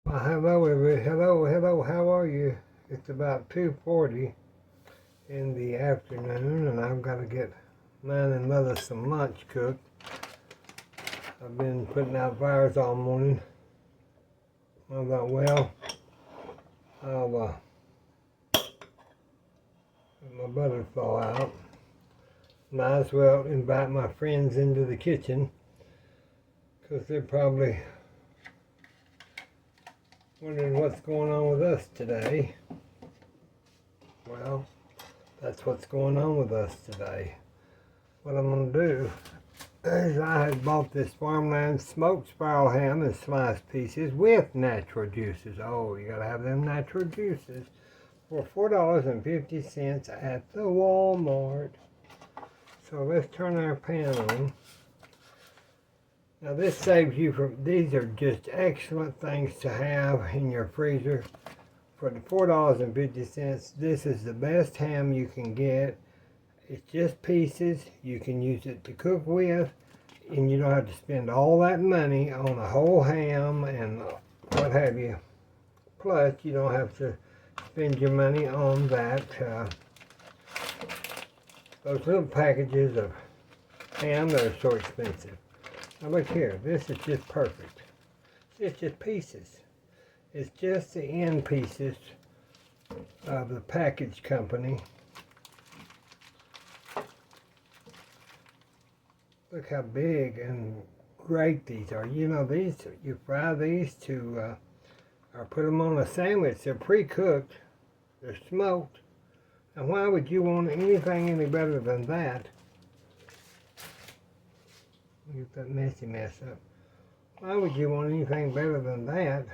Well, hello, everybody. Hello, how are you? It's about 2:40 in the afternoon, and I've got to get mine and Mother some lunch cooked. I've been putting out fires all morning. I thought, well, I'll let my butter thaw out. Might as well invite my friends into the kitchen, because they're probably wondering what's going on with us today. Well, that's what's going on with us today. What I'm going to do is I had bought this Farmland smoked spiral ham in sliced pieces with natural juices. Oh, you got to have them natural juices for $4.50 at the Walmart. So let's turn our pan on. Now this saves you from, these are just excellent things to have in your freezer. For the $4.50, this is the best ham you can get. It's just pieces. You can use it to cook with, and you don't have to spend all that money on a whole ham and what have you. Plus, you don't have to spend your money on that, those little packages of ham that are so expensive. Now look here, this is just perfect. It's just pieces. It's just the end pieces of the package company. Look how big and great these are. You know, these, you fry these to, or put them on a sandwich. They're pre-cooked. They're smoked. And why would you want anything any better than that? Get that messy mess up. Why would you want anything better than that?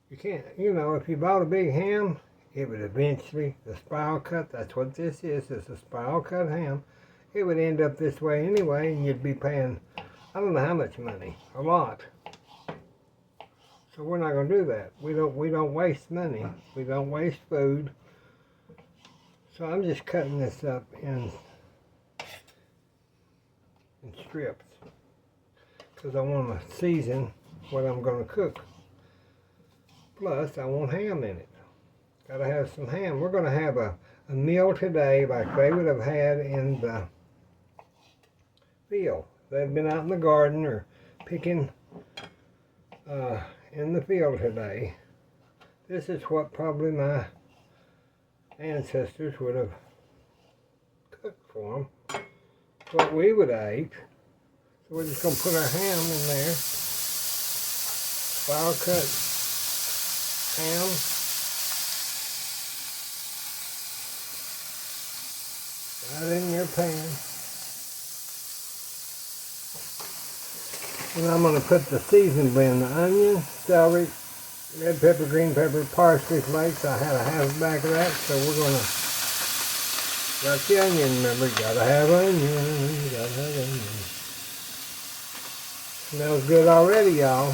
You can't, you know, if you bought a big ham, it would eventually, the spiral cut, that's what this is, it's a spiral cut ham. It would end up this way anyway, and you'd be paying, I don't know how much money, a lot. So we're not going to do that. We don't waste money. We don't waste food. So I'm just cutting this up in strips, because I want to season what I'm going to cook. Plus, I want ham in it. Got to have some ham. We're going to have a meal today like they would have had in the field. They've been out in the garden or picking in the field today. This is what probably my ancestors would have cooked for them. What we would have ate. So we're just going to put our ham in there. Spiral cut ham. Right in your pan. And I'm going to put the seasoning blend, the onion, celery, red pepper, green pepper, parsley flakes. I had a half bag of that, so we're going to got the onion, remember, gotta have onion, gotta have onion. Smells good already, y'all.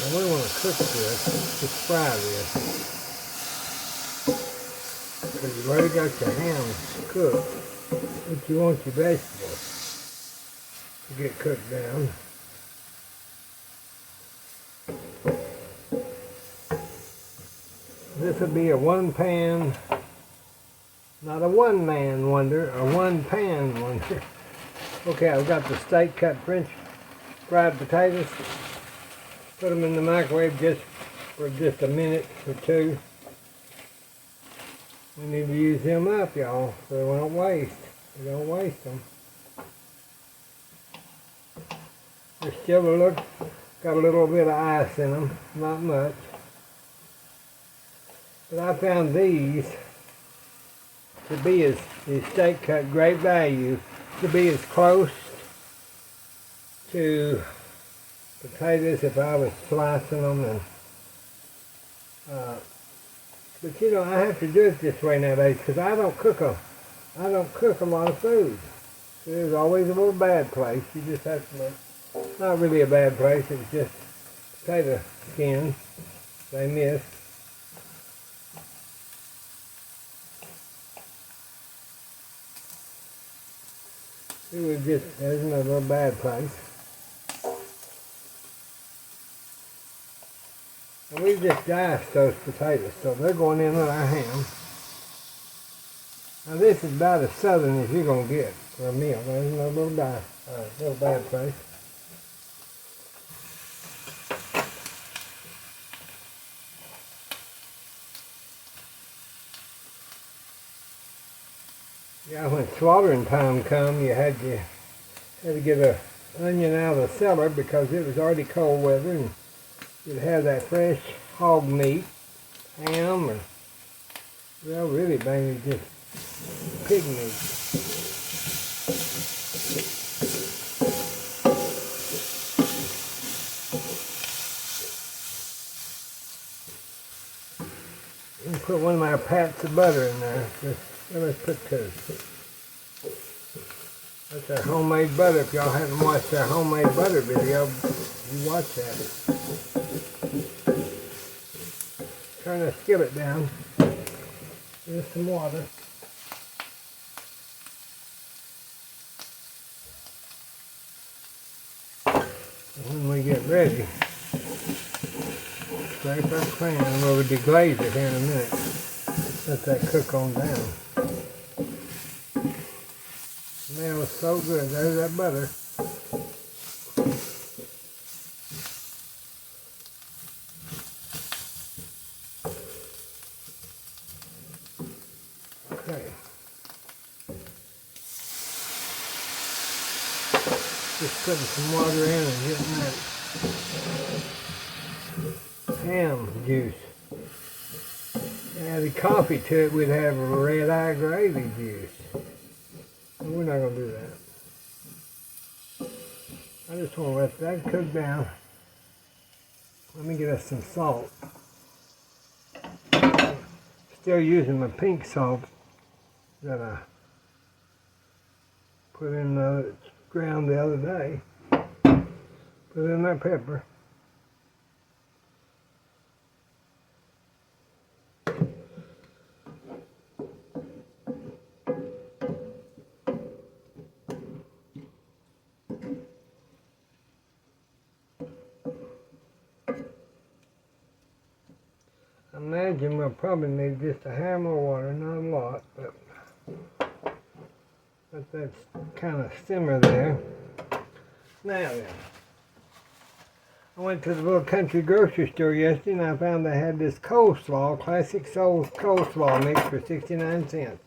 And we want to cook this, just fry this. Because you've already got your ham cooked, but you want your vegetables to get cooked down. This would be a one-pan, not a one-man wonder, a one-pan wonder. Okay, I've got the steak cut French fried potatoes. Put them in the microwave for just a minute or two. We need to use them up, y'all, so we don't waste. We don't waste them. They're still got a little bit of ice in them, not much. But I found these to be these steak cut, great value, to be as close to potatoes if I was slicing them. And but you know, I have to do it this way nowadays because I don't cook a lot of food. So there's always a little bad place. You just have to look. Not really a bad place. It's just potato skins they miss. it was just, there's another little bad place. And we just diced those potatoes, so they're going in with our ham. Now this is about as southern as you're going to get for a meal. There's another little bad place. Yeah, when slaughtering time come, you had to get an onion out of the cellar because it was already cold weather, and you'd have that fresh hog meat, ham, or, well, really mainly just pig meat. And put one of my pats of butter in there. Let's put two. That's our homemade butter. If y'all haven't watched our homemade butter video, you watch that. Turn the skillet down. There's some water. When we get ready, scrape our pan, and we'll deglaze it here in a minute. Let that cook on down. Smells so good. There's that butter. Okay. Just putting some water in and getting that ham juice. Added coffee to it, we'd have a red eye gravy juice. And we're not going to do that. I just want to let that cook down. Let me get us some salt. Still using my pink salt that I put in the ground the other day. Put in that pepper. I imagine we'll probably need just a hair more water, not a lot, but let that kind of simmer there. Now then, I went to the little country grocery store yesterday and I found they had this coleslaw, classic soul coleslaw mix for 69 cents.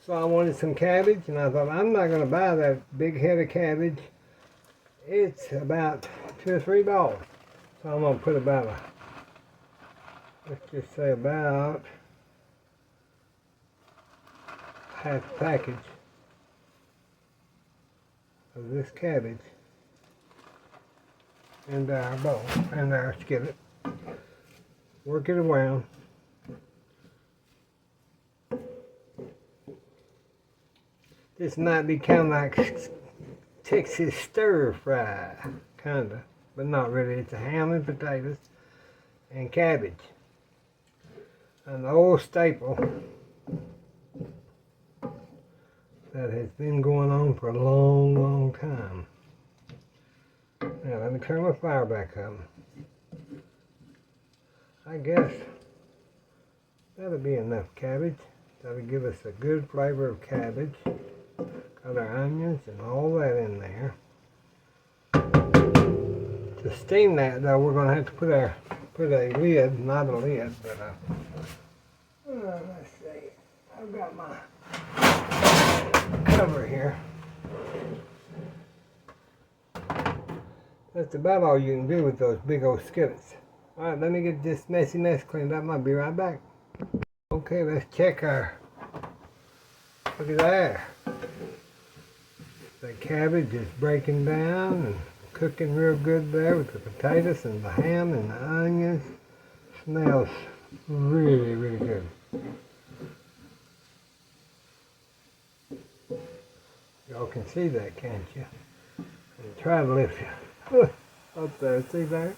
So I wanted some cabbage and I thought, I'm not going to buy that big head of cabbage. It's about $2 or $3. So I'm going to put about let's just say about half a package of this cabbage into our bowl, and our skillet. Work it around. This might be kind of like Texas stir fry, kind of. But not really. It's a ham and potatoes and cabbage. An old staple that has been going on for a long, long time. Now let me turn my fire back up. I guess that'll be enough cabbage. That'll give us a good flavor of cabbage. Got our onions and all that in there. To steam that though, we're going to have to put a lid, not a lid, but let's see. I've got my cover here. That's about all you can do with those big old skillets. Alright, let me get this messy mess cleaned up. I'll be right back. Okay, let's check our, look at there. The cabbage is breaking down and cooking real good there with the potatoes and the ham and the onions. Smells really, really good. Y'all can see that, can't you? And try to lift it up there. See there?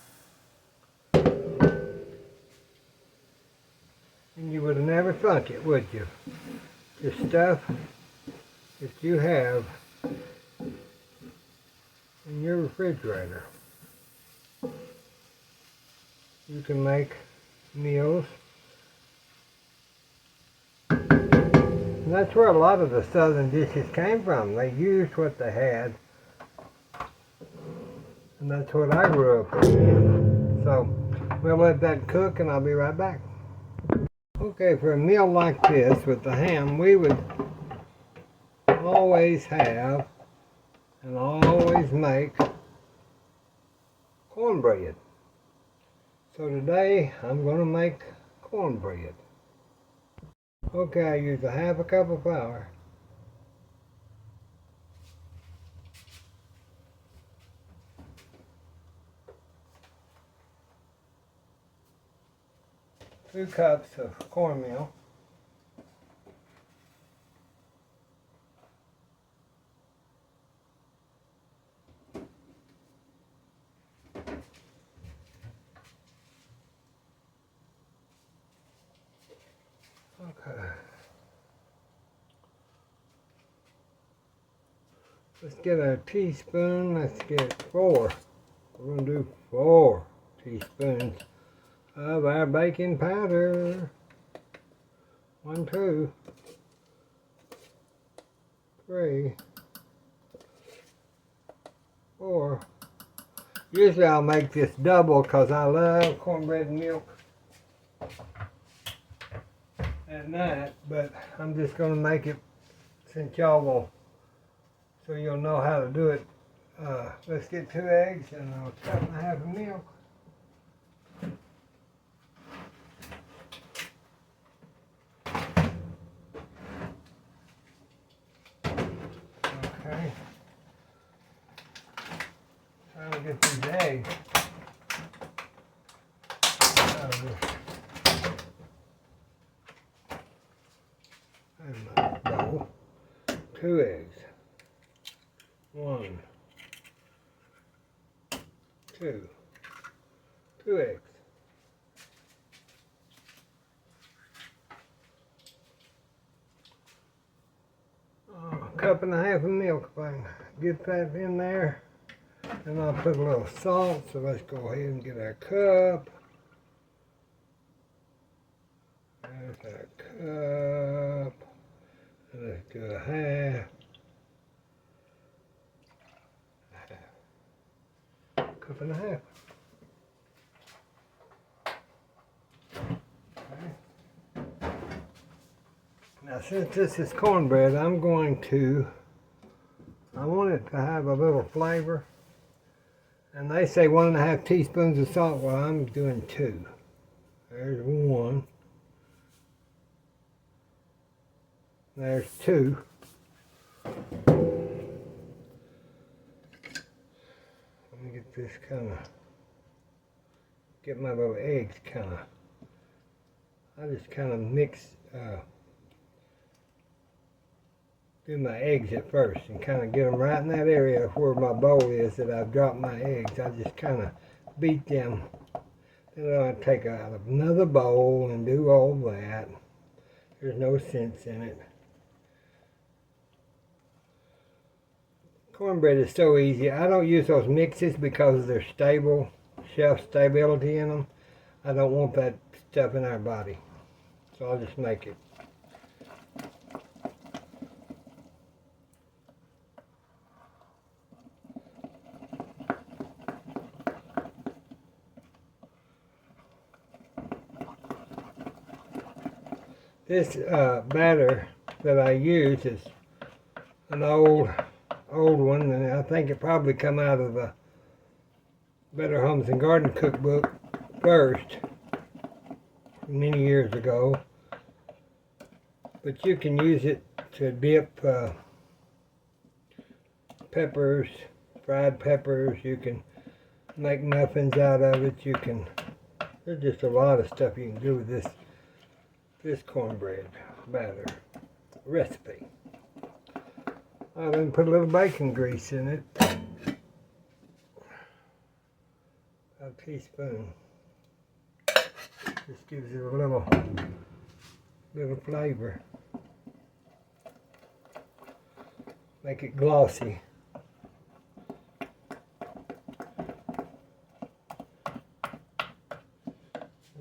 And you would have never thunk it, would you? the stuff that you have in your refrigerator. You can make meals. And that's where a lot of the southern dishes came from. They used what they had. And that's what I grew up with. So we'll let that cook and I'll be right back. Okay, for a meal like this with the ham, we would always have and always make cornbread. So today I'm going to make cornbread. Okay, I use a half a cup of flour, 2 cups of cornmeal, okay. Let's get a teaspoon. Let's get 4. We're going to do 4 teaspoons of our baking powder. 1, 2, 3, 4. Usually I'll make this double because I love cornbread and milk at night, but I'm just going to make it since y'all will, so you'll know how to do it. Let's get 2 eggs and a cup and a half of milk. Okay. Trying to get these eggs out of this bowl. 2 eggs. 1, 2. 2 eggs. A cup and a half of milk. If I can get that in there. And I'll put a little salt. So let's go ahead and get our cup. There's our cup. And let's do a half. Cup and a half. Okay. Now since this is cornbread, I want it to have a little flavor. And they say 1.5 teaspoons of salt. Well, I'm doing 2. There's 1. There's 2. Let me get this get my little eggs I just mix, do my eggs at first and get them right in that area where my bowl is that I've dropped my eggs. I just beat them. Then I take out another bowl and do all that. There's no sense in it. Cornbread is so easy. I don't use those mixes because they're stable, shelf stability in them. I don't want that stuff in our body. So I'll just make it. This batter that I use is an old one, and I think it probably come out of the Better Homes and Garden cookbook first, many years ago. But you can use it to dip peppers, fried peppers. You can make muffins out of it. There's just a lot of stuff you can do with this cornbread batter recipe. I'll then put a little bacon grease in it. A teaspoon. Just gives it a little flavor. make it glossy.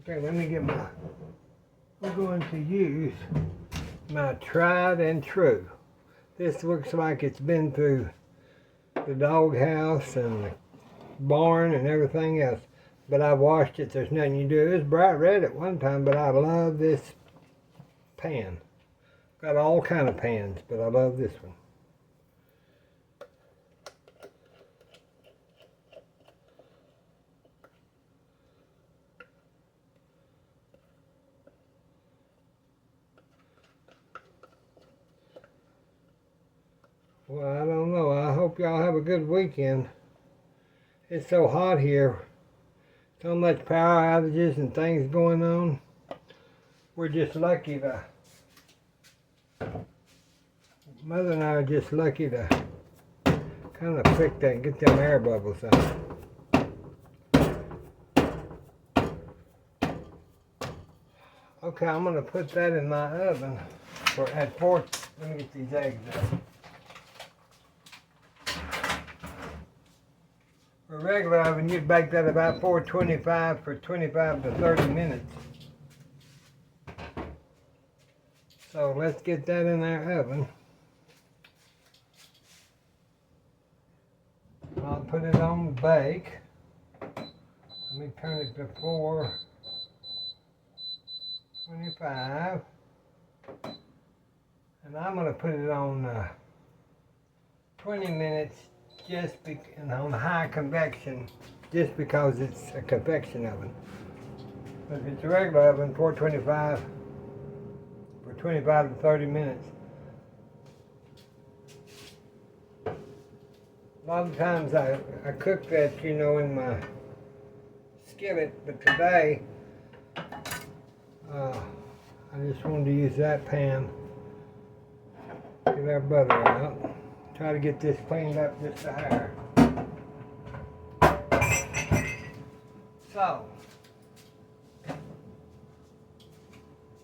Okay, let me get my, we're going to use my tried and true. This looks like it's been through the doghouse and the barn and everything else. But I washed it, there's nothing you do. It was bright red at one time, but I love this pan. Got all kind of pans, but I love this one. Well, I don't know. I hope y'all have a good weekend. It's so hot here. So much power outages and things going on. We're just lucky to, Mother and I are just lucky to kind of fix that and get them air bubbles out. Okay, I'm going to put that in my oven at 4. Let me get these eggs out. For a regular oven, you'd bake that about 425 for 25 to 30 minutes. So let's get that in our oven. I'll put it on bake. Let me turn it to 425. And I'm going to put it on 20 minutes and on high convection, just because it's a convection oven. But if it's a regular oven, 425 for 25 to 30 minutes. A lot of times I cook that, you know, in my skillet, but today I just wanted to use that pan. Get our butter out. Try to get this cleaned up just a hair. So,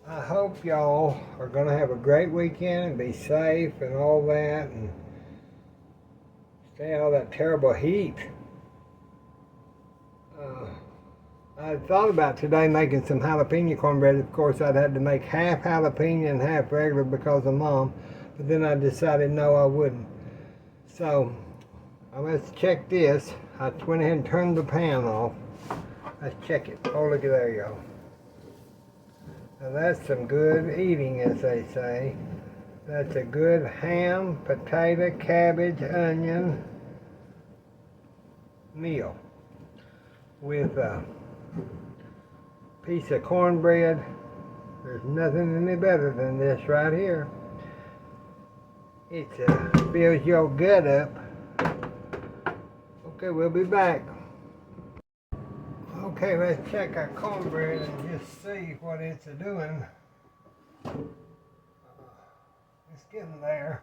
I hope y'all are going to have a great weekend and be safe and all that and stay out of that terrible heat. I thought about today making some jalapeno cornbread. Of course, I'd had to make half jalapeno and half regular because of Mom. But then I decided no, I wouldn't. So, let's check this. I went ahead and turned the pan off. Let's check it. Oh, look at there, y'all. Now that's some good eating, as they say. That's a good ham, potato, cabbage, onion meal with a piece of cornbread. There's nothing any better than this right here. It fills your gut up. Okay, we'll be back. Okay, let's check our cornbread and just see what it's doing. It's getting there.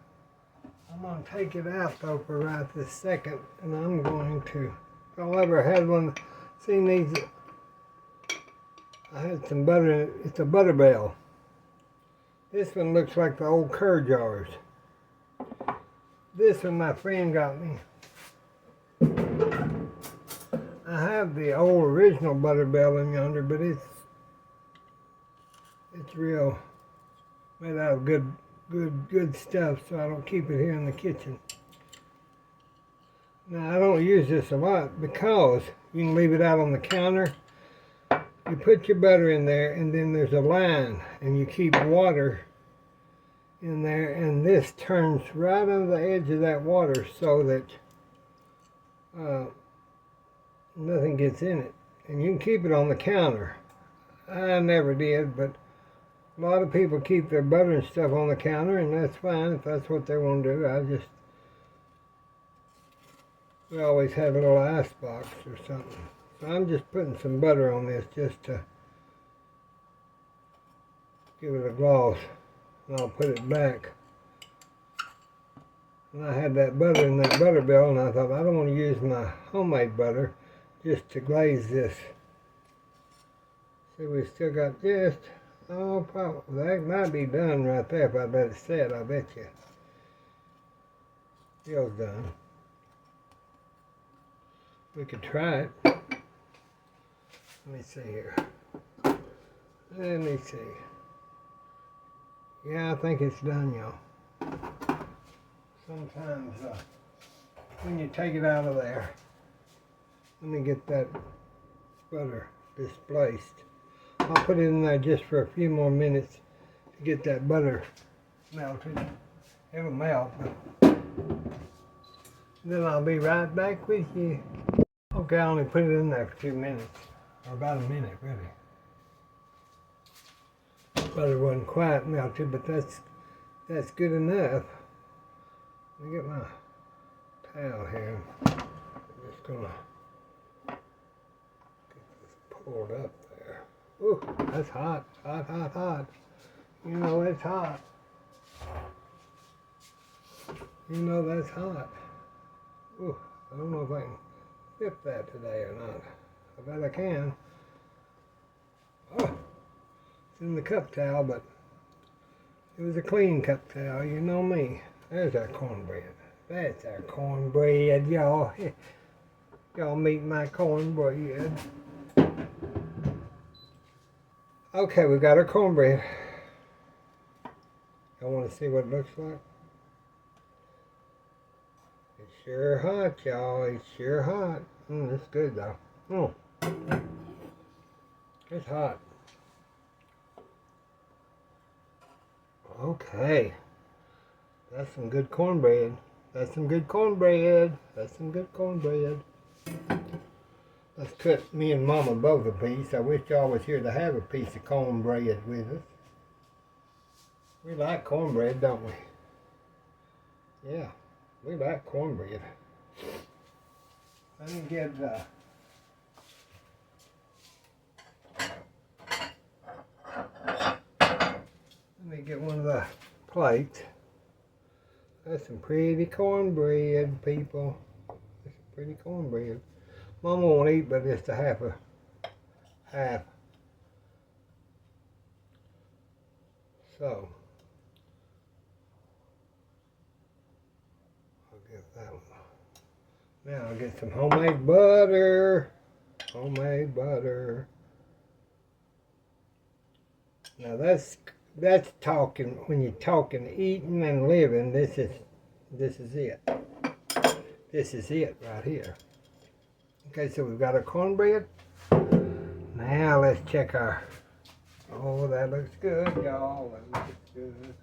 I'm going to take it out though for right this second, and I'm going to, if y'all ever had one, seen these, I had some butter in it. It's a butter bell. This one looks like the old curd jars. This one my friend got me. I have the old original butter bell in yonder, but it's real made out of good stuff, so I don't keep it here in the kitchen. Now I don't use this a lot because you can leave it out on the counter. You put your butter in there, and then there's a line, and you keep water in there, and this turns right on the edge of that water so that nothing gets in it. And you can keep it on the counter. I never did, but a lot of people keep their butter and stuff on the counter, and that's fine if that's what they want to do. We always have a little ice box or something. So I'm just putting some butter on this just to give it a gloss. And I'll put it back. And I had that butter in that butter bell, and I thought I don't want to use my homemade butter just to glaze this. See, we still got just, oh, probably, that might be done right there if I let it set, I bet you. feels done. We could try it. Let me see here. Let me see. Yeah, I think it's done, y'all. Sometimes when you take it out of there, let me get that butter displaced. I'll put it in there just for a few more minutes to get that butter melted. It'll melt, but then I'll be right back with you. Okay, I only put it in there for 2 minutes, or about a minute, really. Butter wasn't quite melted, but that's good enough. Let me get my towel here. I'm just gonna get this pulled up there. Ooh, that's hot, hot, hot, hot. You know it's hot. You know that's hot. Ooh, I don't know if I can flip that today or not. I bet I can. Oh, it's in the cup towel, but it was a clean cup towel, you know me. There's our cornbread. That's our cornbread, y'all. Y'all meet my cornbread. Okay, we got our cornbread. Y'all want to see what it looks like? It's sure hot, y'all. It's sure hot. It's good, though. It's hot. Okay. That's some good cornbread. That's some good cornbread. That's some good cornbread. Let's cut me and Mama both a piece. I wish y'all was here to have a piece of cornbread with us. We like cornbread, don't we? Yeah, we like cornbread. Let me get one of the plates. That's some pretty cornbread, people. That's some pretty cornbread. Mama won't eat but just a half. So I'll get that one. Now I'll get some homemade butter. Homemade butter. Now that's talking, when you're talking eating and living, this is it. This is it right here. Okay, so we've got our cornbread. Now let's check our, oh, that looks good, y'all. That looks good.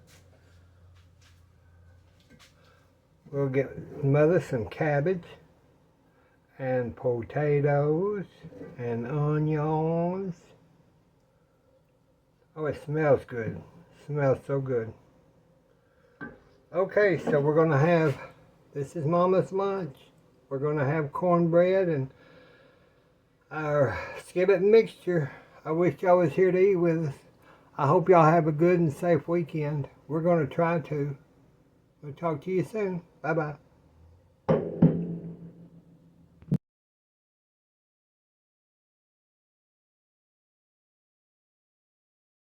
We'll get Mother some cabbage and potatoes and onions. Oh, it smells good. It smells so good. Okay, so we're going to have, this is Mama's lunch. We're going to have cornbread and our skillet mixture. I wish y'all was here to eat with us. I hope y'all have a good and safe weekend. We're going to try to. We'll talk to you soon. Bye-bye.